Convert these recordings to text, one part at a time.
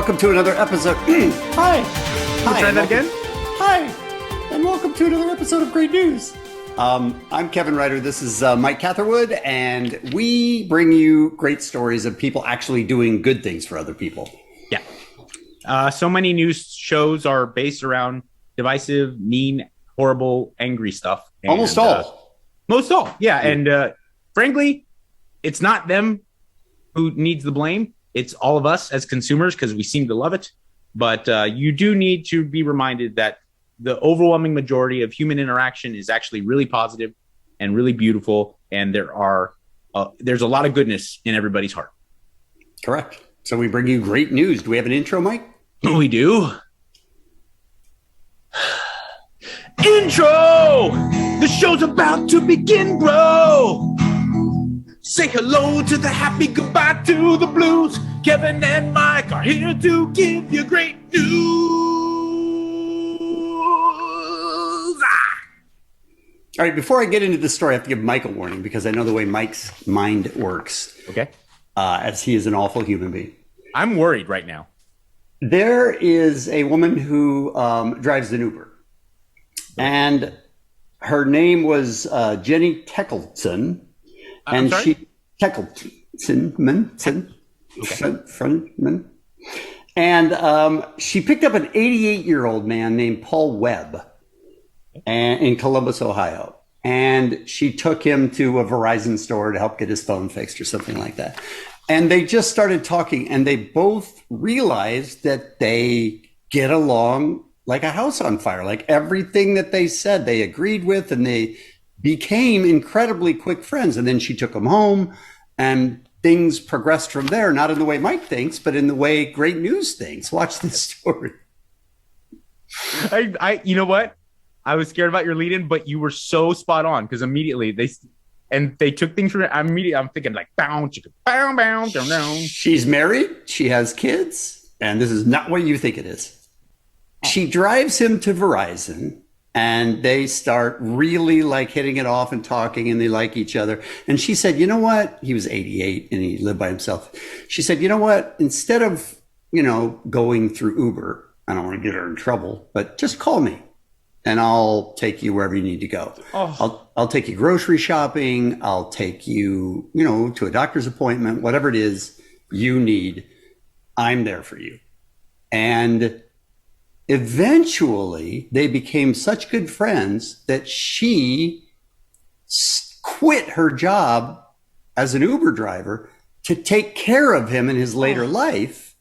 welcome to another episode. Hi. Hi. Try that again? Hi. And welcome to another episode of Great News. I'm Kevin Ryder. This is Mike Catherwood, and we bring you great stories of people actually doing good things for other people. Yeah. So many news shows are based around divisive, mean, horrible, angry stuff. And, Almost all. Most all. Yeah. And frankly, it's not them who needs the blame. It's all of us as consumers because we seem to love it. But you do need to be reminded that the overwhelming majority of human interaction is actually really positive and really beautiful. And there's a lot of goodness in everybody's heart. Correct. So we bring you great news. Do we have an intro, Mike? We do. Intro! The show's about to begin, bro! Say hello to the happy, goodbye to the blues. Kevin and Mike are here to give you great news. All right, before I get into this story, I have to give Mike a warning because I know the way Mike's mind works. Okay. As he is an awful human being. I'm worried right now. There is a woman who drives an Uber. And her name was Jenny Teckleton. And she Teckleton. And she picked up an 88-year-old man named Paul Webb in Columbus, Ohio. And she took him to a Verizon store to help get his phone fixed or something like that. And they just started talking, and they both realized that they get along like a house on fire. Like everything that they said, they agreed with, and they became incredibly quick friends. And then she took him home, and things progressed from there, not in the way Mike thinks, but in the way Great News thinks. Watch this story. You know what? I was scared about your lead-in, but you were so spot on because immediately they took things from it. I'm thinking like, bow, chicka, bow, bow, down, down. She's married. She has kids. And this is not what you think it is. She drives him to Verizon and they start really like hitting it off and talking and they like each other. And she said, you know what? He was 88 and he lived by himself. She said, you know what? Instead of, going through Uber, I don't want to get her in trouble, but just call me. And I'll take you wherever you need to go. Oh. I'll take you grocery shopping. I'll take you, to a doctor's appointment, whatever it is you need. I'm there for you. And eventually they became such good friends that she quit her job as an Uber driver to take care of him in his later life,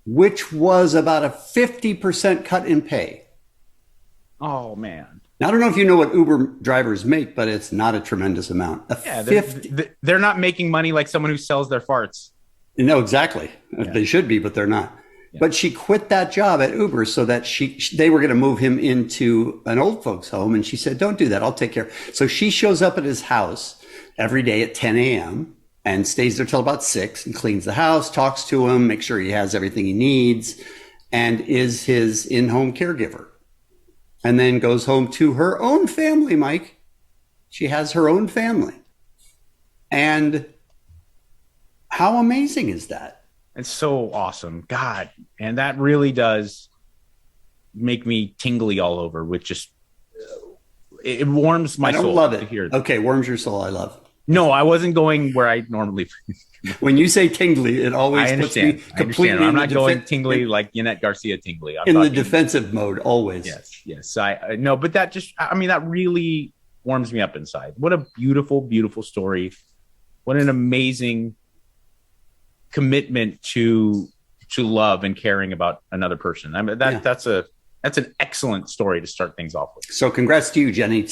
which was about a 50% cut in pay. Oh, man. Now, I don't know if you know what Uber drivers make, but it's not a tremendous amount. They're not making money like someone who sells their farts. No, exactly. Yeah. They should be, but they're not. Yeah. But she quit that job at Uber so that they were going to move him into an old folks home. And she said, don't do that. I'll take care. So she shows up at his house every day at 10 a.m. and stays there till about 6 and cleans the house, talks to him, makes sure he has everything he needs, and is his in-home caregiver. And then goes home to her own family, Mike. She has her own family. And how amazing is that? It's so awesome. God. And that really does make me tingly all over, which just, it warms my soul. I don't love it. To hear okay, warms your soul. I love. No, I wasn't going where I normally. When you say tingly, it always puts me completely. I'm not going tingly like Yannette Garcia tingly. I'm in the defensive mode, always. Yes. I no, but that that really warms me up inside. What a beautiful, beautiful story. What an amazing commitment to love and caring about another person. I mean, that's an excellent story to start things off with. So congrats to you, Jenny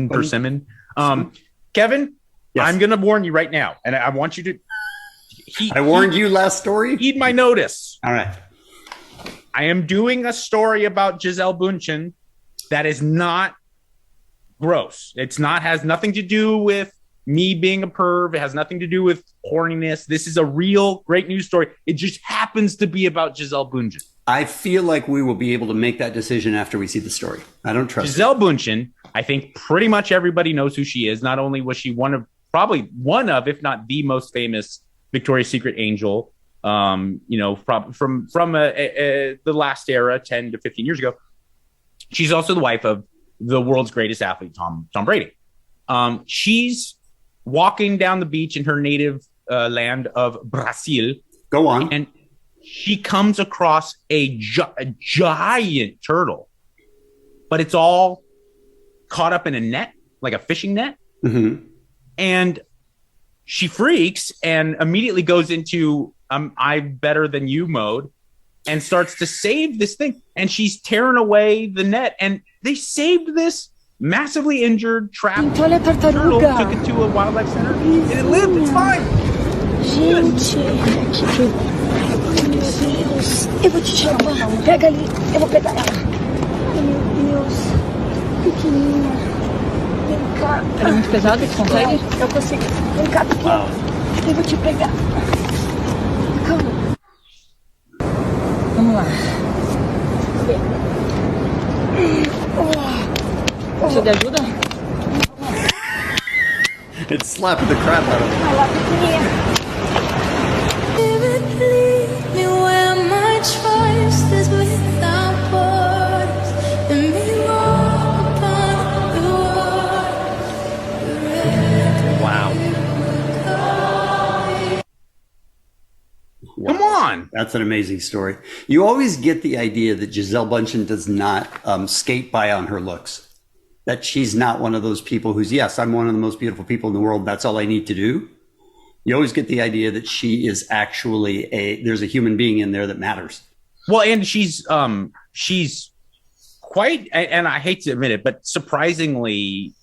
Persimmon. Kevin, yes. I'm going to warn you right now, and I want you to. I warned you last story. Heed my notice. All right. I am doing a story about Gisele Bündchen that is not gross. Has nothing to do with me being a perv. It has nothing to do with horniness. This is a real great news story. It just happens to be about Gisele Bündchen. I feel like we will be able to make that decision after we see the story. I don't trust Gisele Bündchen. I think pretty much everybody knows who she is. Not only was she probably one of, if not the most famous Victoria's Secret angel, from the last era, 10 to 15 years ago. She's also the wife of the world's greatest athlete, Tom Brady. She's walking down the beach in her native land of Brazil. Go on. And she comes across a giant turtle, but it's all caught up in a net, like a fishing net. Mm-hmm. And she freaks and immediately goes into I'm better than you mode and starts to save this thing. And she's tearing away the net. And they saved this massively injured, trapped turtle, took it to a wildlife center, and it lived. It's fine. Gente, meu Deus. Eu vou te tirar uma mão. Pega ali. Eu vou pegar ela. Ai, meu Deus. Pequenininha. Vem cá. É muito pesado? Você consegue? Eu consigo. Vem cá, pequena. Eu vou te pegar. Calma. Vamos lá. Precisa de ajuda? It's slapping the crap out of him. Vai lá, pequenininha. Wow. Come on. That's an amazing story. You always get the idea that Gisele Bündchen does not skate by on her looks. That she's not one of those people who's, yes, I'm one of the most beautiful people in the world. That's all I need to do. You always get the idea that she is actually there's a human being in there that matters. Well, and she's quite, and I hate to admit it, but surprisingly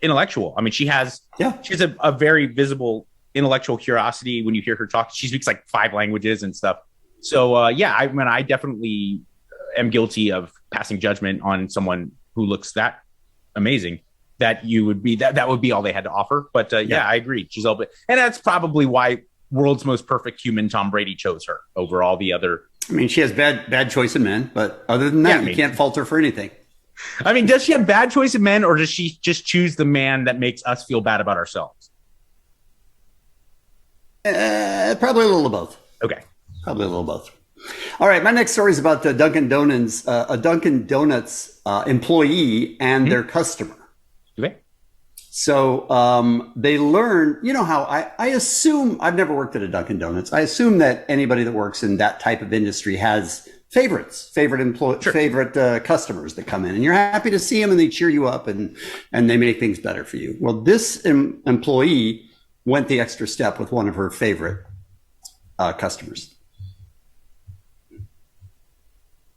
intellectual. I mean, she has a very visible intellectual curiosity when you hear her talk. She speaks like 5 languages and stuff. So I definitely am guilty of passing judgment on someone who looks that amazing. That would be all they had to offer. But I agree, Gisele. And that's probably why world's most perfect human Tom Brady chose her over all the other. I mean, she has bad choice in men, but other than that, you can't fault her for anything. I mean, does she have bad choice in men, or does she just choose the man that makes us feel bad about ourselves? Probably a little of both. Okay. Probably a little of both. All right. My next story is about the Dunkin' Donuts, a Dunkin' Donuts employee and their customer. Okay. So they learn, you know how I assume, I've never worked at a Dunkin' Donuts. I assume that anybody that works in that type of industry has favorite customers that come in, and you're happy to see them and they cheer you up and they make things better for you. Well, this employee went the extra step with one of her favorite customers.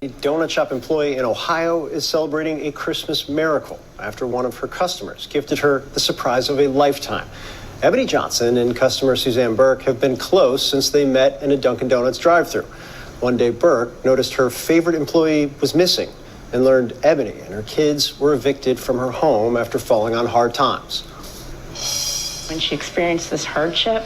A donut shop employee in Ohio is celebrating a Christmas miracle after one of her customers gifted her the surprise of a lifetime. Ebony Johnson and customer Suzanne Burke have been close since they met in a Dunkin' Donuts drive-thru. One day, Burke noticed her favorite employee was missing and learned Ebony and her kids were evicted from her home after falling on hard times. When she experienced this hardship,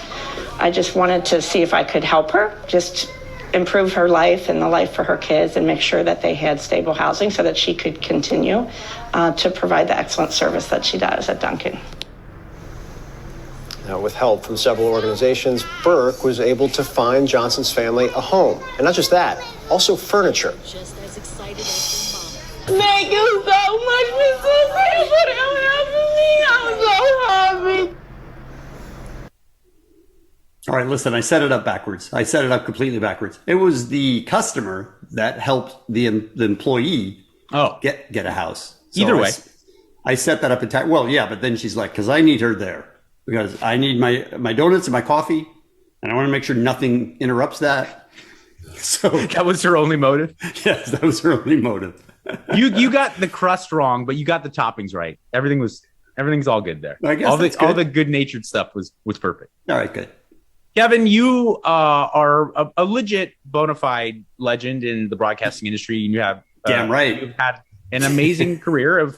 I just wanted to see if I could help her, just improve her life and the life for her kids and make sure that they had stable housing so that she could continue to provide the excellent service that she does at Dunkin'. Now, with help from several organizations, Burke was able to find Johnson's family a home. And not just that, also furniture. Just as excited as Thank you so much, Mrs. Whatever happened to me, I'm so happy. All right, listen, I set it up backwards. I set it up completely backwards. It was the customer that helped the employee get a house. So either way. I set that up entirely. Well, yeah, but then she's like, because I need her there. Because I need my donuts and my coffee, and I want to make sure nothing interrupts that. So that was her only motive? Yes, that was her only motive. You got the crust wrong, but you got the toppings right. Everything's all good there. I guess all the good-natured stuff was perfect. All right, good. Kevin, you are a legit bona fide legend in the broadcasting industry, and you have damn right. You've had an amazing career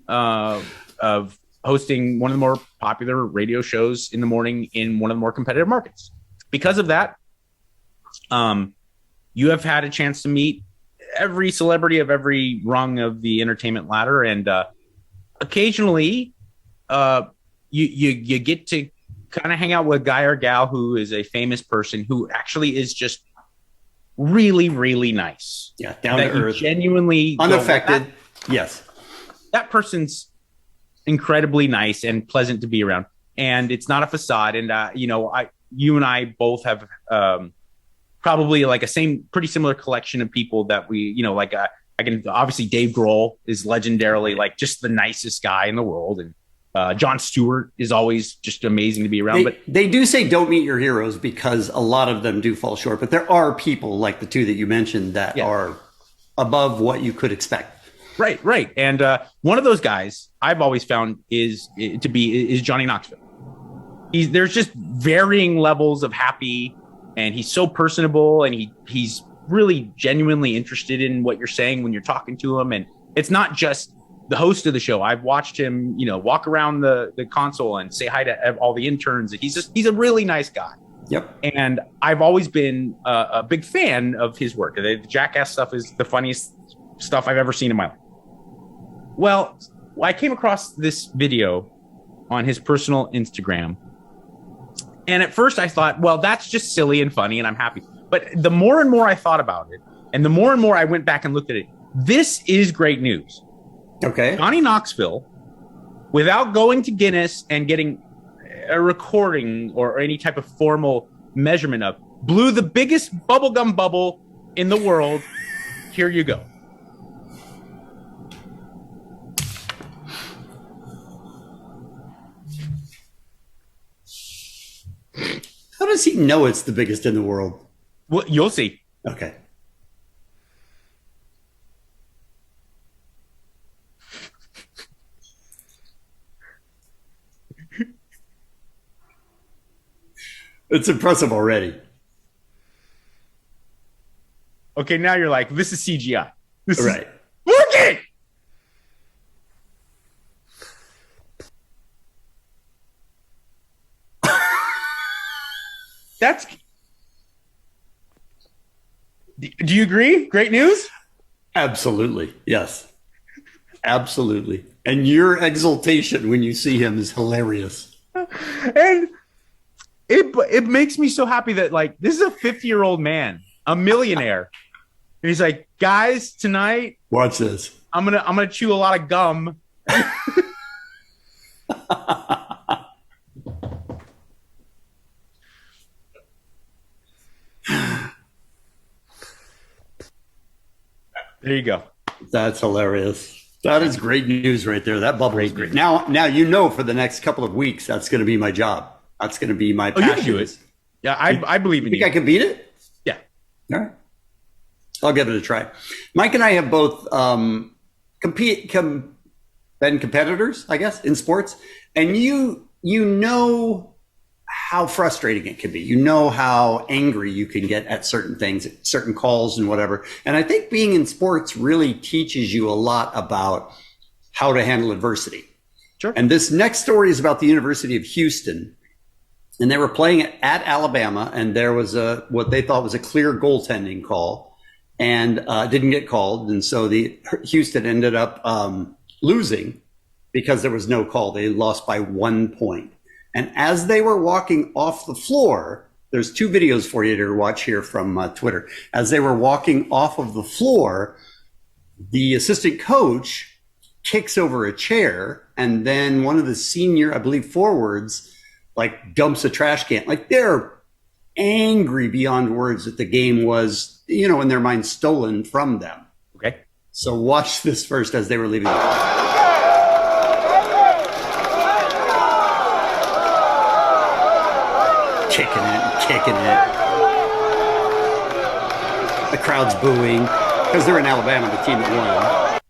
of hosting one of the more popular radio shows in the morning in one of the more competitive markets. Because of that, you have had a chance to meet every celebrity of every rung of the entertainment ladder, and occasionally, you get to kind of hang out with a guy or gal who is a famous person who actually is just really, really nice. Yeah, down that to you earth, genuinely go, unaffected. Yes. that person's incredibly nice and pleasant to be around, and it's not a facade. And you and I both have probably like pretty similar collection of people that we, I can obviously Dave Grohl is legendarily like just the nicest guy in the world, and Jon Stewart is always just amazing to be around. But They do say don't meet your heroes because a lot of them do fall short, but there are people like the two that you mentioned that are above what you could expect. Right. And one of those guys I've always found is Johnny Knoxville. There's just varying levels of happy, and he's so personable, and he's really genuinely interested in what you're saying when you're talking to him. And it's not just the host of the show. I've watched him, walk around the console and say hi to all the interns. He's a really nice guy. Yep. And I've always been a big fan of his work. The Jackass stuff is the funniest stuff I've ever seen in my life. Well, I came across this video on his personal Instagram. And at first I thought, well, that's just silly and funny, and I'm happy. But the more and more I thought about it, and the more and more I went back and looked at it, this is great news. Okay. Johnny Knoxville, without going to Guinness and getting a recording or any type of formal measurement of, blew the biggest bubblegum bubble in the world. Here you go. How does he know it's the biggest in the world? Well, you'll see. Okay. It's impressive already. Okay, now you're like, this is CGI. This Right. is look it. That's. Do you agree? Great news. Absolutely. Yes. Absolutely. And your exultation when you see him is hilarious. And it makes me so happy that like this is a 50-year-old man, a millionaire. And he's like, guys, tonight Watch this. I'm gonna chew a lot of gum. There you go. That's hilarious. That is great news right there. That bubble is great. Now for the next couple of weeks, that's going to be my job. That's going to be my passion. You can do it. Yeah, I believe in Think you. I can beat it? Yeah. All right. I'll give it a try. Mike and I have both been competitors, I guess, in sports. And you know how frustrating it can be. You know how angry you can get at certain things, at certain calls and whatever. And I think being in sports really teaches you a lot about how to handle adversity. Sure. And this next story is about the University of Houston. And they were playing at Alabama, and there was what they thought was a clear goaltending call, and didn't get called. And so the Houston ended up losing because there was no call. They lost by 1 point. And as they were walking off the floor, there's two videos for you to watch here from Twitter. As they were walking off of the floor, the assistant coach kicks over a chair, and then one of the senior, I believe, forwards, like dumps a trash can. Like they're angry beyond words that the game was, in their mind, stolen from them. Okay. So watch this first as they were leaving. Kicking it. The crowd's booing because they're in Alabama, the team that won.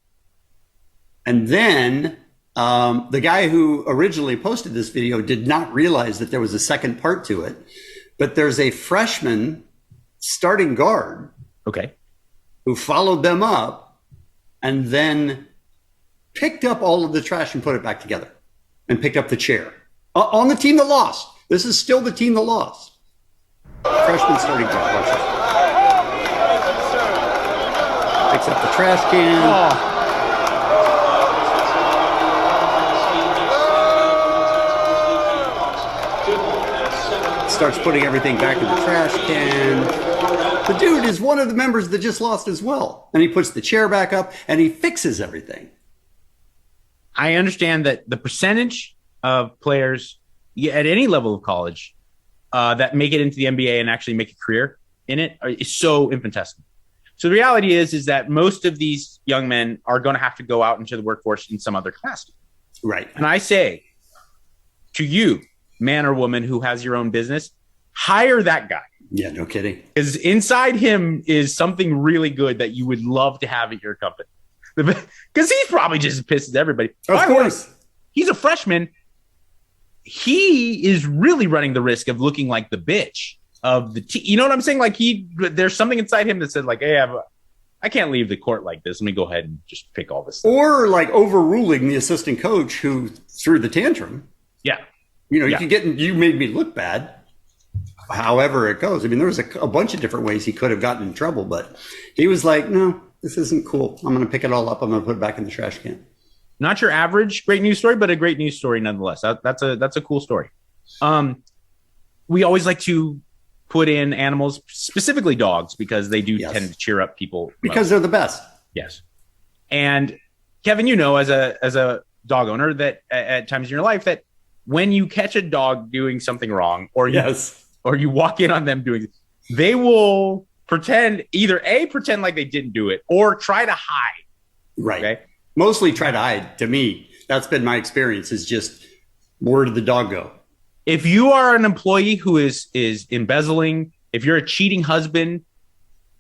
And then the guy who originally posted this video did not realize that there was a second part to it. But there's a freshman starting guard Okay. who followed them up and then picked up all of the trash and put it back together and picked up the chair on the team that lost. This is still the team that lost. Freshman starting guard. Watch this. Picks up the trash can. Oh. starts putting everything back in the trash can. The dude is one of the members that just lost as well. And he puts the chair back up and he fixes everything. I understand that the percentage of players at any level of college that make it into the NBA and actually make a career in it is so infinitesimal. So the reality is that most of these young men are going to have to go out into the workforce in some other capacity. Right. And I say to you, man or woman who has your own business, hire that guy. Yeah, no kidding. Because inside him is something really good that you would love to have at your company. Because he's probably just as pissed as everybody. Of course. He's a freshman. He is really running the risk of looking like the bitch of the team. You know what I'm saying? Like there's something inside him that says like, hey, I can't leave the court like this. Let me go ahead and just pick all this stuff. Or like overruling the assistant coach who threw the tantrum. Yeah. You know, you made me look bad. However it goes. I mean, there was a bunch of different ways he could have gotten in trouble, but he was like, no, this isn't cool. I'm going to pick it all up. I'm going to put it back in the trash can. Not your average great news story, but a great news story nonetheless. That's a cool story. We always like to put in animals, specifically dogs, because they do tend to cheer up people. Because they're the best. Yes. And Kevin, you know, as a dog owner, that at times in your life that when you catch a dog doing something wrong, or you walk in on them doing, they will pretend like they didn't do it, or try to hide. Right. Okay? Mostly try to hide. To me, that's been my experience. Is just where did the dog go? If you are an employee who is embezzling, if you're a cheating husband,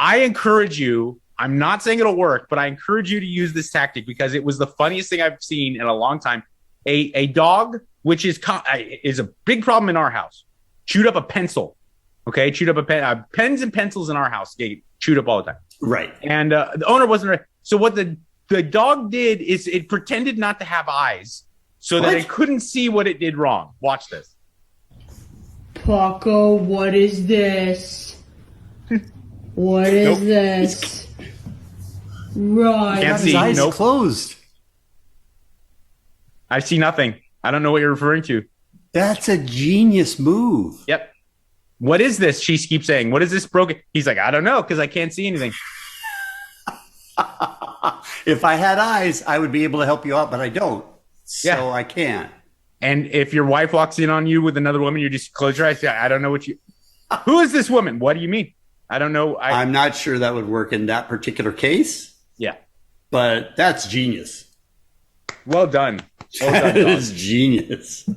I encourage you. I'm not saying it'll work, but I encourage you to use this tactic because it was the funniest thing I've seen in a long time. A dog, which is a big problem in our house, chewed up a pencil. Okay, chewed up a pen. Pens and pencils in our house get chewed up all the time. Right. And the owner wasn't ready. So what the dog did is it pretended not to have eyes so that it couldn't see what it did wrong. Watch this. Paco, what is this? What is this? Right. Can't see. His eyes Nope. closed. I see nothing. I don't know what you're referring to. That's a genius move. Yep. What is this? She keeps saying, what is this broken? He's like, I don't know, because I can't see anything. If I had eyes, I would be able to help you out, but I don't. So I can't. And if your wife walks in on you with another woman, you just close your eyes. I don't know what you. Who is this woman? What do you mean? I don't know. I'm not sure that would work in that particular case. Yeah. But that's genius. Well done. Well done, That Don. is genius.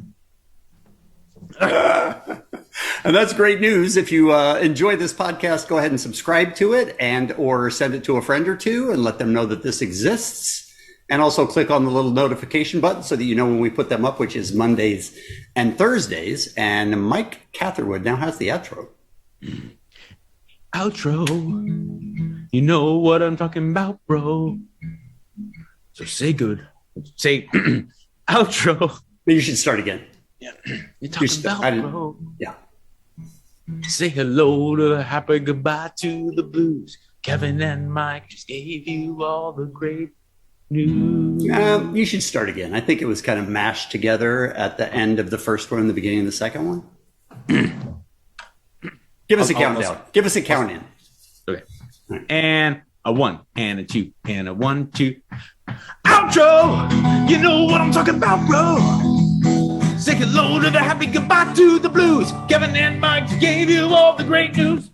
And that's great news. If you enjoy this podcast, go ahead and subscribe to it or send it to a friend or two and let them know that this exists. And also click on the little notification button so that you know when we put them up, which is Mondays and Thursdays. And Mike Catherwood now has the outro. Outro. You know what I'm talking about, bro. So say good. Say outro. You should start again. Yeah. You're talking about, bro. Yeah. Say hello to the happy goodbye to the blues. Kevin and Mike just gave you all the great news. You should start again. I think it was kind of mashed together at the end of the first one and the beginning of the second one. Give us a countdown. Give us a count in. Okay. Right. And a 1 and a 2 and a 1, 2. Outro! You know what I'm talking about, bro. Say hello to the happy goodbye to the blues. Kevin and Mike gave you all the great news.